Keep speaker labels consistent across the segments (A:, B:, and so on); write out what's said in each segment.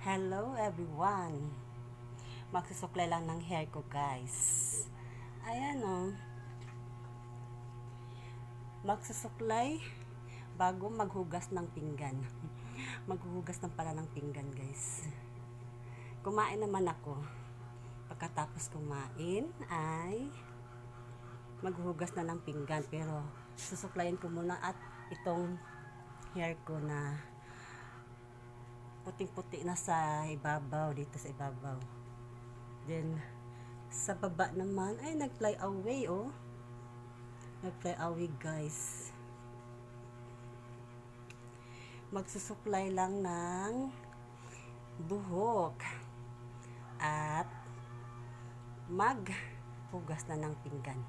A: Hello everyone! Magsusuklay lang ng hair ko guys. Ayan o. Magsusuklay bago maghugas ng pinggan. Maghuhugas ng pala ng pinggan guys. Kumain naman ako. Pagkatapos kumain ay maghuhugas na ng pinggan. Pero susuklayin ko muna at itong hair ko na puting-puti na sa ibabaw, dito sa ibabaw. Then, sa baba naman, ay nag-fly away, oh. Nag-fly away, guys. Magsusuklay lang ng buhok. At maghugas na ng pinggan.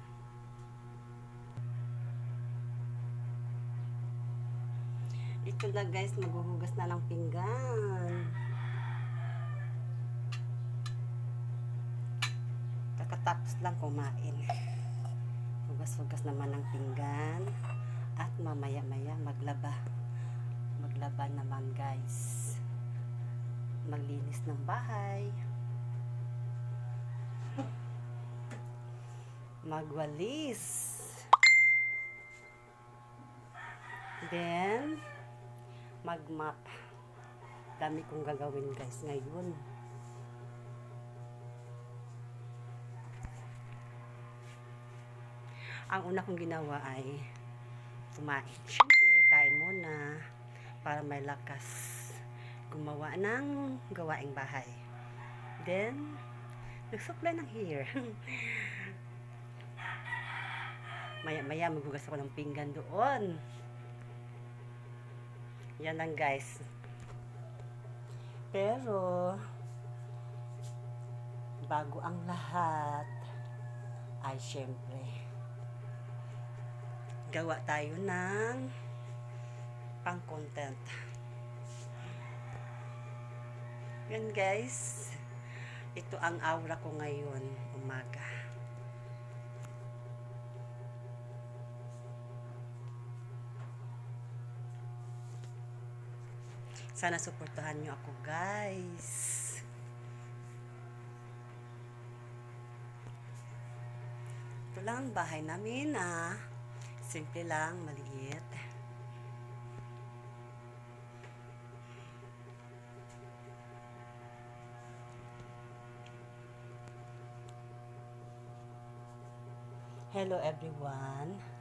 A: Ito na guys, maghuhugas na ng pinggan. Kakatapos lang kumain. Hugas-hugas naman ng pinggan. At mamaya-maya maglaba. Maglaba naman guys. Maglinis ng bahay. Magwalis. Then, mag-map. Dami kong gagawin guys ngayon. Ang una kong ginawa ay kumain. Siyempre, kain muna para may lakas gumawa ng gawaing bahay. Then, nagsuklay ng hair. Maya-maya maghugas ako ng pinggan doon. Yan lang guys. Pero bago ang lahat ay syempre gawa tayo ng pang content. Yan guys. Ito ang aura ko ngayon umaga. Sana suportahan nyo ako guys. Ito lang ang bahay namin simple lang, maliit. Hello everyone.